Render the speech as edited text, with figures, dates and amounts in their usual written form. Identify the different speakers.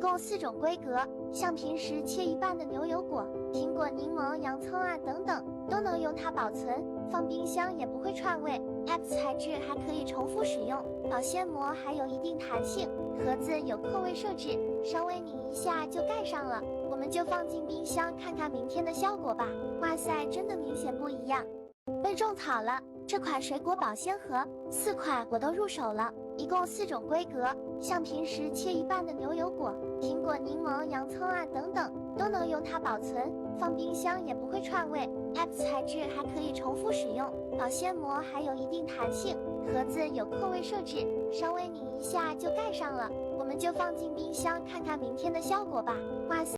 Speaker 1: 共4种规格，像平时切一半的牛油果、苹果、柠檬、洋葱啊等等，都能用它保存，放冰箱也不会串味。App 材质还可以重复使用，保鲜膜还有一定弹性，盒子有扣位设置，稍微拧一下就盖上了，我们就放进冰箱看看明天的效果吧。哇塞，真的明显不一样。被种草了，这款水果保鲜盒4款我都入手了，一共4种规格，像平时切一半的牛油果、苹果、柠檬、洋葱啊等等，都能用它保存，放冰箱也不会串味。App 材质还可以重复使用，保鲜膜还有一定弹性，盒子有扣位设置，稍微拧一下就盖上了，我们就放进冰箱看看明天的效果吧。哇塞！